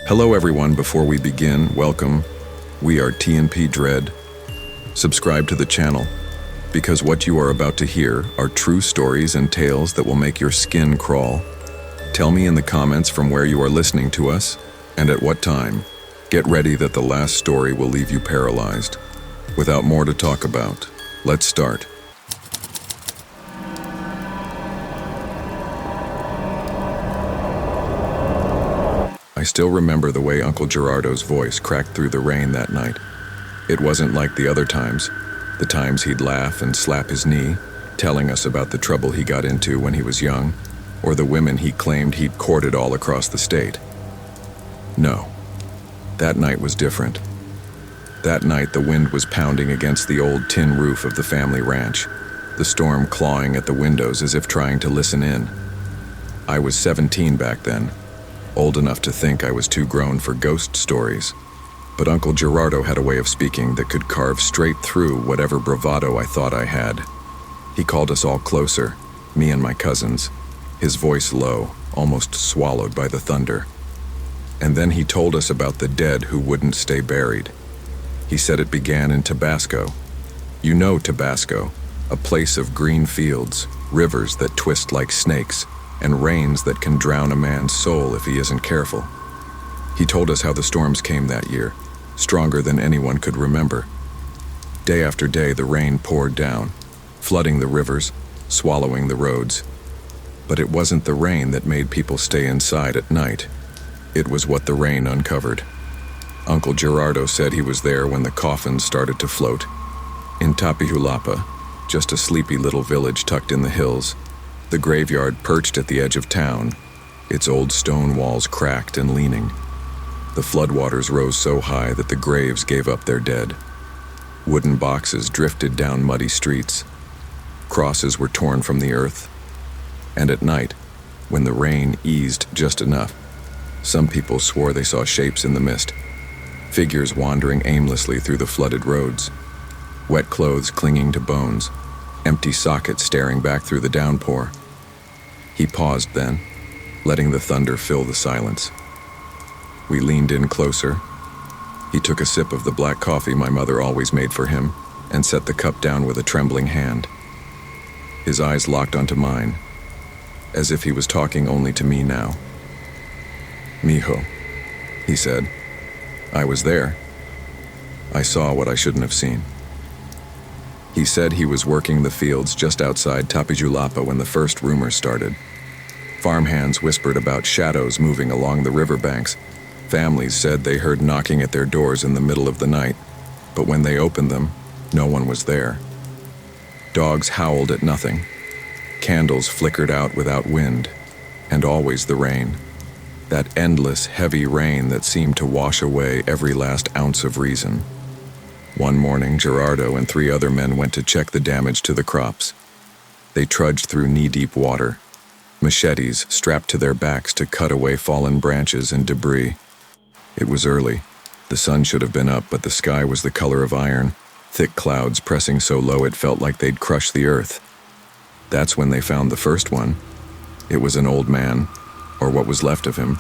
Hello everyone, before we begin, welcome. We are T&Pdread. Subscribe to the channel, because what you are about to hear are true stories and tales that will make your skin crawl. Tell me in the comments from where you are listening to us, and at what time. Get ready that the last story will leave you paralyzed. Without more to talk about, let's start. I still remember the way Uncle Gerardo's voice cracked through the rain that night. It wasn't like the other times, the times he'd laugh and slap his knee, telling us about the trouble he got into when he was young, or the women he claimed he'd courted all across the state. No, that night was different. That night the wind was pounding against the old tin roof of the family ranch, the storm clawing at the windows as if trying to listen in. I was 17 back then, old enough to think I was too grown for ghost stories. But Uncle Gerardo had a way of speaking that could carve straight through whatever bravado I thought I had. He called us all closer, me and my cousins, his voice low, almost swallowed by the thunder. And then he told us about the dead who wouldn't stay buried. He said it began in Tabasco. You know Tabasco, a place of green fields, rivers that twist like snakes, and rains that can drown a man's soul if he isn't careful. He told us how the storms came that year, stronger than anyone could remember. Day after day the rain poured down, flooding the rivers, swallowing the roads. But it wasn't the rain that made people stay inside at night. It was what the rain uncovered. Uncle Gerardo said he was there when the coffins started to float. In Tapijulapa, just a sleepy little village tucked in the hills, the graveyard perched at the edge of town, its old stone walls cracked and leaning. The floodwaters rose so high that the graves gave up their dead. Wooden boxes drifted down muddy streets. Crosses were torn from the earth. And at night, when the rain eased just enough, some people swore they saw shapes in the mist, figures wandering aimlessly through the flooded roads, wet clothes clinging to bones, empty sockets staring back through the downpour. He paused then, letting the thunder fill the silence. We leaned in closer. He took a sip of the black coffee my mother always made for him and set the cup down with a trembling hand. His eyes locked onto mine, as if he was talking only to me now. "Mijo," he said. "I was there. I saw what I shouldn't have seen." He said he was working the fields just outside Tapijulapa when the first rumors started. Farmhands whispered about shadows moving along the riverbanks. Families said they heard knocking at their doors in the middle of the night, but when they opened them, no one was there. Dogs howled at nothing. Candles flickered out without wind, and always the rain. That endless, heavy rain that seemed to wash away every last ounce of reason. One morning, Gerardo and 3 other men went to check the damage to the crops. They trudged through knee-deep water, machetes strapped to their backs to cut away fallen branches and debris. It was early. The sun should have been up, but the sky was the color of iron, thick clouds pressing so low it felt like they'd crush the earth. That's when they found the first one. It was an old man, or what was left of him.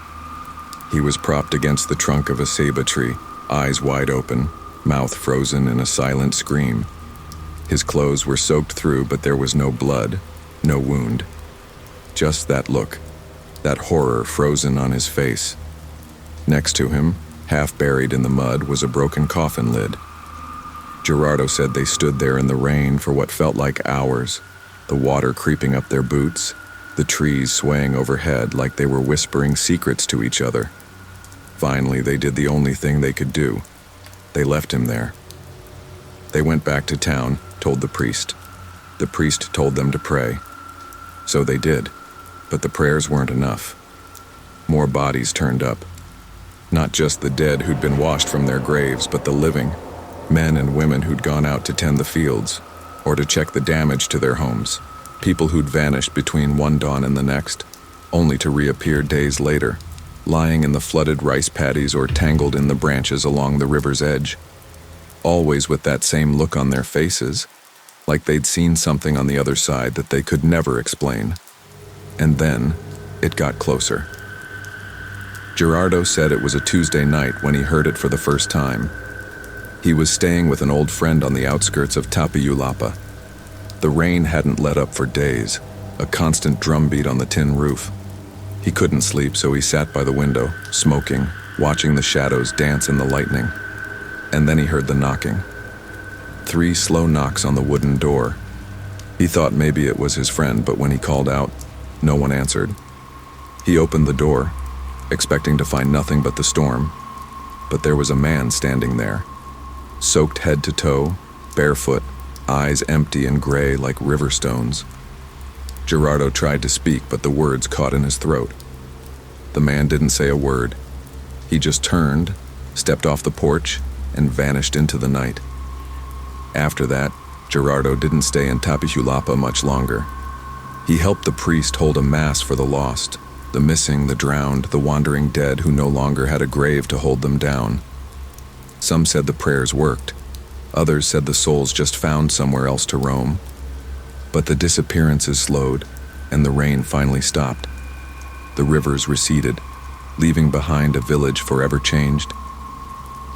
He was propped against the trunk of a ceiba tree, eyes wide open, mouth frozen in a silent scream. His clothes were soaked through, but there was no blood, no wound. Just that look, that horror frozen on his face. Next to him, half buried in the mud, was a broken coffin lid. Gerardo said they stood there in the rain for what felt like hours, the water creeping up their boots, the trees swaying overhead like they were whispering secrets to each other. Finally, they did the only thing they could do. They left him there. They went back to town, told the priest. The priest told them to pray. So they did, but the prayers weren't enough. More bodies turned up. Not just the dead who'd been washed from their graves, but the living, men and women who'd gone out to tend the fields, or to check the damage to their homes. People who'd vanished between one dawn and the next, only to reappear days later, lying in the flooded rice paddies or tangled in the branches along the river's edge. Always with that same look on their faces, like they'd seen something on the other side that they could never explain. And then, it got closer. Gerardo said it was a Tuesday night when he heard it for the first time. He was staying with an old friend on the outskirts of Tapiyulapa. The rain hadn't let up for days, a constant drumbeat on the tin roof. He couldn't sleep, so he sat by the window, smoking, watching the shadows dance in the lightning. And then he heard the knocking. 3 slow knocks on the wooden door. He thought maybe it was his friend, but when he called out, no one answered. He opened the door, expecting to find nothing but the storm, but there was a man standing there, soaked head to toe, barefoot, eyes empty and gray like river stones. Gerardo tried to speak, but the words caught in his throat. The man didn't say a word. He just turned, stepped off the porch, and vanished into the night. After that, Gerardo didn't stay in Tapijulapa much longer. He helped the priest hold a mass for the lost, the missing, the drowned, the wandering dead who no longer had a grave to hold them down. Some said the prayers worked. Others said the souls just found somewhere else to roam. But the disappearances slowed, and the rain finally stopped. The rivers receded, leaving behind a village forever changed.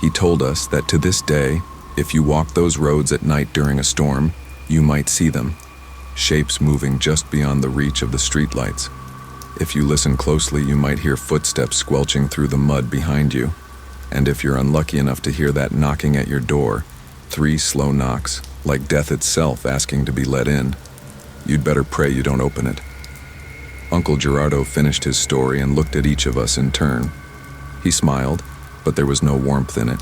He told us that to this day, if you walk those roads at night during a storm, you might see them, shapes moving just beyond the reach of the streetlights. If you listen closely, you might hear footsteps squelching through the mud behind you. And if you're unlucky enough to hear that knocking at your door, 3 slow knocks, like death itself asking to be let in, you'd better pray you don't open it. Uncle Gerardo finished his story and looked at each of us in turn. He smiled, but there was no warmth in it,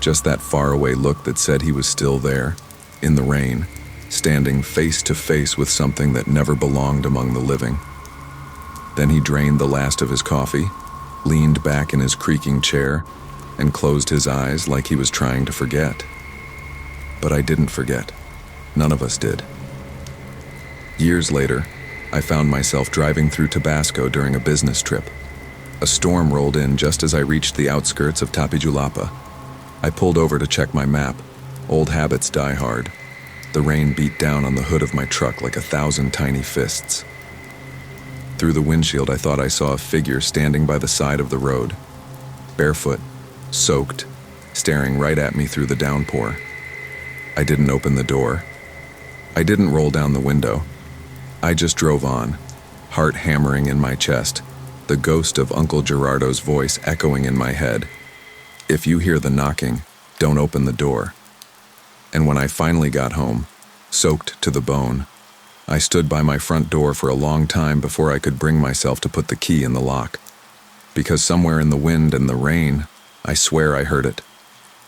just that faraway look that said he was still there, in the rain, standing face to face with something that never belonged among the living. Then he drained the last of his coffee, leaned back in his creaking chair, and closed his eyes like he was trying to forget. But I didn't forget. None of us did. Years later, I found myself driving through Tabasco during a business trip. A storm rolled in just as I reached the outskirts of Tapijulapa. I pulled over to check my map. Old habits die hard. The rain beat down on the hood of my truck like 1,000 tiny fists. Through the windshield, I thought I saw a figure standing by the side of the road, barefoot, soaked, staring right at me through the downpour. I didn't open the door. I didn't roll down the window. I just drove on, heart hammering in my chest, the ghost of Uncle Gerardo's voice echoing in my head. If you hear the knocking, don't open the door. And when I finally got home, soaked to the bone, I stood by my front door for a long time before I could bring myself to put the key in the lock. Because somewhere in the wind and the rain, I swear I heard it.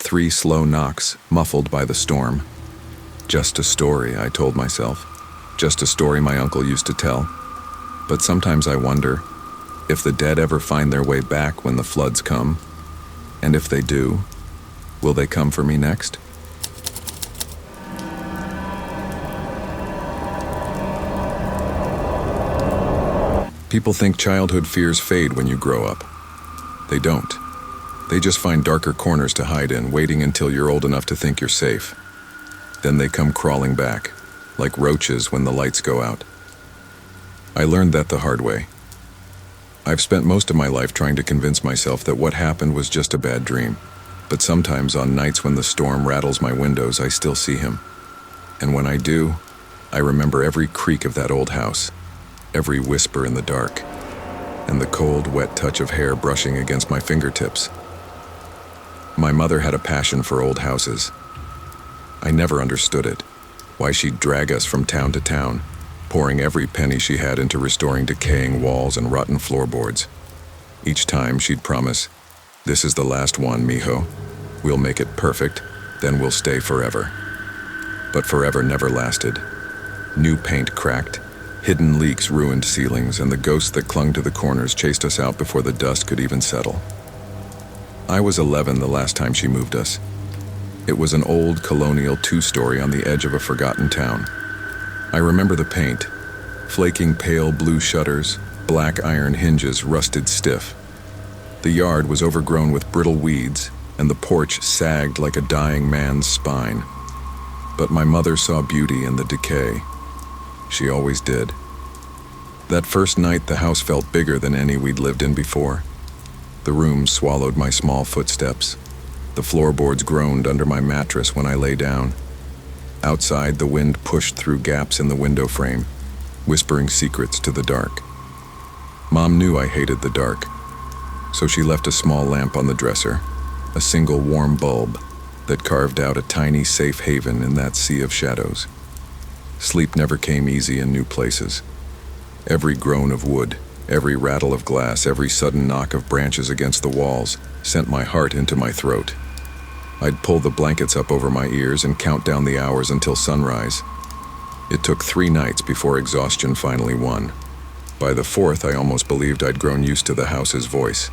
3 slow knocks, muffled by the storm. Just a story, I told myself. Just a story my uncle used to tell. But sometimes I wonder if the dead ever find their way back when the floods come. And if they do, will they come for me next? People think childhood fears fade when you grow up. They don't. They just find darker corners to hide in, waiting until you're old enough to think you're safe. Then they come crawling back, like roaches when the lights go out. I learned that the hard way. I've spent most of my life trying to convince myself that what happened was just a bad dream. But sometimes on nights when the storm rattles my windows, I still see him. And when I do, I remember every creak of that old house, every whisper in the dark, and the cold, wet touch of hair brushing against my fingertips. My mother had a passion for old houses. I never understood it, why she'd drag us from town to town, pouring every penny she had into restoring decaying walls and rotten floorboards. Each time she'd promise, "This is the last one, mijo. We'll make it perfect, then we'll stay forever." But forever never lasted. New paint cracked, hidden leaks ruined ceilings, and the ghosts that clung to the corners chased us out before the dust could even settle. I was 11 the last time she moved us. It was an old colonial 2-story on the edge of a forgotten town. I remember the paint, flaking pale blue shutters, black iron hinges rusted stiff. The yard was overgrown with brittle weeds, and the porch sagged like a dying man's spine. But my mother saw beauty in the decay. She always did. That first night, the house felt bigger than any we'd lived in before. The room swallowed my small footsteps. The floorboards groaned under my mattress when I lay down. Outside, the wind pushed through gaps in the window frame, whispering secrets to the dark. Mom knew I hated the dark, so she left a small lamp on the dresser, a single warm bulb that carved out a tiny safe haven in that sea of shadows. Sleep never came easy in new places. Every groan of wood, every rattle of glass, every sudden knock of branches against the walls sent my heart into my throat. I'd pull the blankets up over my ears and count down the hours until sunrise. It took 3 nights before exhaustion finally won. By the 4th, I almost believed I'd grown used to the house's voice.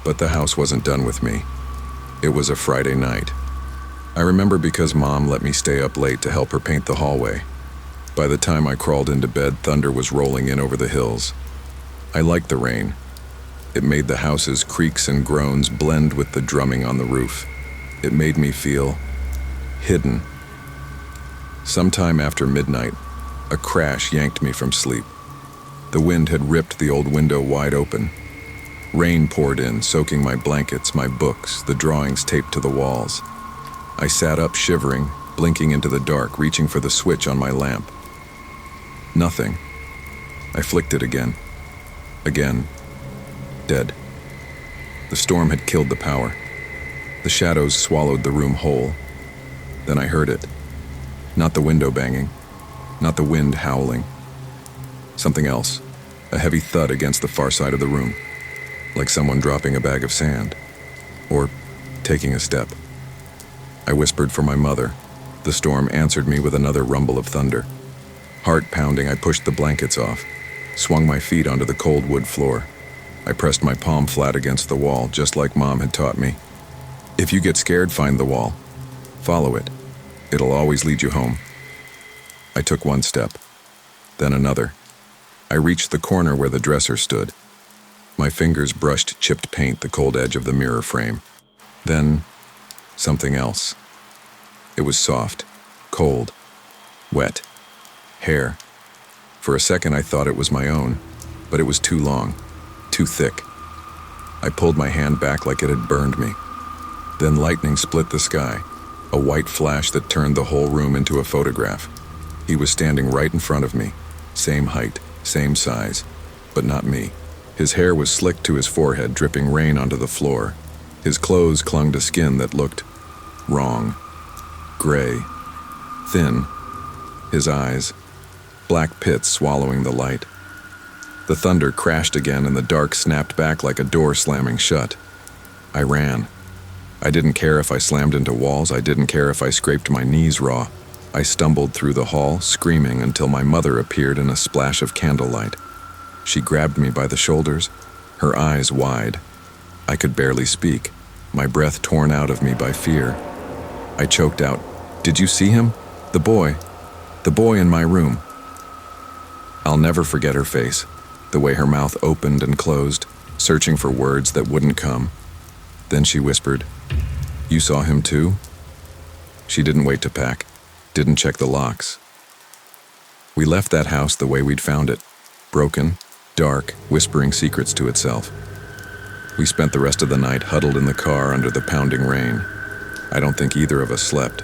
But the house wasn't done with me. It was a Friday night. I remember because Mom let me stay up late to help her paint the hallway. By the time I crawled into bed, thunder was rolling in over the hills. I liked the rain. It made the house's creaks and groans blend with the drumming on the roof. It made me feel hidden. Sometime after midnight, a crash yanked me from sleep. The wind had ripped the old window wide open. Rain poured in, soaking my blankets, my books, the drawings taped to the walls. I sat up shivering, blinking into the dark, reaching for the switch on my lamp. Nothing. I flicked it again. Again. Dead. The storm had killed the power. The shadows swallowed the room whole. Then I heard it. Not the window banging. Not the wind howling. Something else. A heavy thud against the far side of the room. Like someone dropping a bag of sand. Or taking a step. I whispered for my mother. The storm answered me with another rumble of thunder. Heart pounding, I pushed the blankets off, swung my feet onto the cold wood floor. I pressed my palm flat against the wall, just like Mom had taught me. If you get scared, find the wall. Follow it. It'll always lead you home. I took 1 step, then another. I reached the corner where the dresser stood. My fingers brushed chipped paint, the cold edge of the mirror frame. Then, something else. It was soft, cold, wet. Hair. For a second I thought it was my own, but it was too long, too thick. I pulled my hand back like it had burned me. Then lightning split the sky, a white flash that turned the whole room into a photograph. He was standing right in front of me, same height, same size, but not me. His hair was slicked to his forehead, dripping rain onto the floor. His clothes clung to skin that looked wrong, gray, thin. His eyes, black pits swallowing the light. The thunder crashed again and the dark snapped back like a door slamming shut. I ran. I didn't care if I slammed into walls. I didn't care if I scraped my knees raw. I stumbled through the hall, screaming until my mother appeared in a splash of candlelight. She grabbed me by the shoulders, her eyes wide. I could barely speak, my breath torn out of me by fear. I choked out, "Did you see him? The boy in my room." I'll never forget her face, the way her mouth opened and closed, searching for words that wouldn't come. Then she whispered, "You saw him too?" She didn't wait to pack, didn't check the locks. We left that house the way we'd found it, broken, dark, whispering secrets to itself. We spent the rest of the night huddled in the car under the pounding rain. I don't think either of us slept.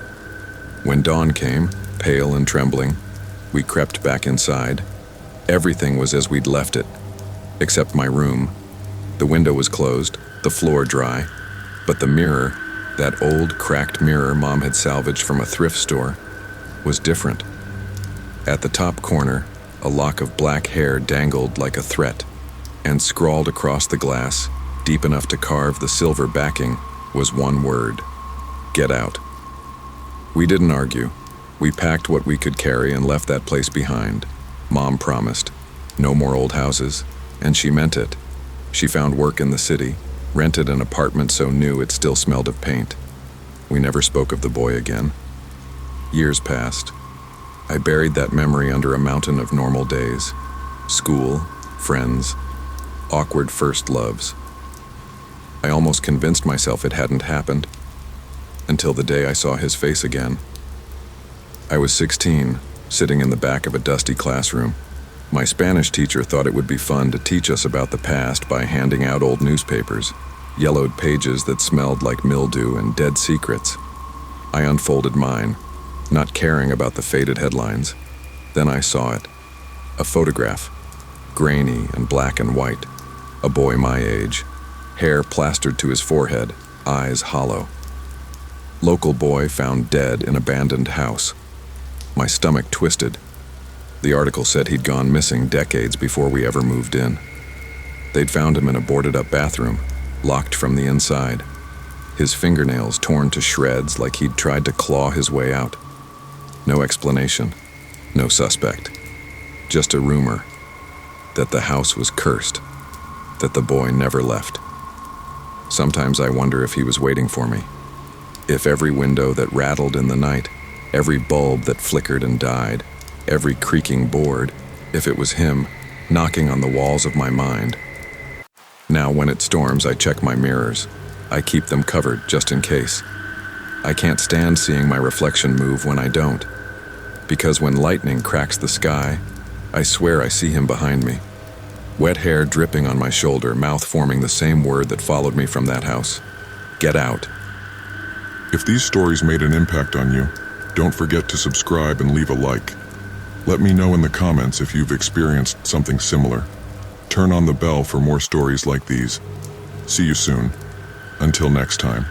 When dawn came, pale and trembling, we crept back inside. Everything was as we'd left it, except my room. The window was closed, the floor dry, but the mirror, that old cracked mirror Mom had salvaged from a thrift store, was different. At the top corner, a lock of black hair dangled like a threat, and scrawled across the glass, deep enough to carve the silver backing, was one word: "Get out." We didn't argue. We packed what we could carry and left that place behind. Mom promised, no more old houses, and she meant it. She found work in the city, rented an apartment so new it still smelled of paint. We never spoke of the boy again. Years passed. I buried that memory under a mountain of normal days. School, friends, awkward first loves. I almost convinced myself it hadn't happened, until the day I saw his face again. I was 16, sitting in the back of a dusty classroom. My Spanish teacher thought it would be fun to teach us about the past by handing out old newspapers. yellowed pages that smelled like mildew and dead secrets. I unfolded mine, not caring about the faded headlines. Then I saw it. A photograph, grainy and black and white. A boy my age, hair plastered to his forehead, eyes hollow. Local boy found dead in abandoned house. My stomach twisted. The article said he'd gone missing decades before we ever moved in. They'd found him in a boarded-up bathroom, locked from the inside. His fingernails torn to shreds like he'd tried to claw his way out. No explanation, no suspect. Just a rumor that the house was cursed, that the boy never left. Sometimes I wonder if he was waiting for me. If every window that rattled in the night, every bulb that flickered and died, every creaking board, if it was him knocking on the walls of my mind. Now when it storms, I check my mirrors. I keep them covered just in case. I can't stand seeing my reflection move when I don't. Because when lightning cracks the sky, I swear I see him behind me. Wet hair dripping on my shoulder, mouth forming the same word that followed me from that house. Get out. If these stories made an impact on you, don't forget to subscribe and leave a like. Let me know in the comments if you've experienced something similar. Turn on the bell for more stories like these. See you soon. Until next time.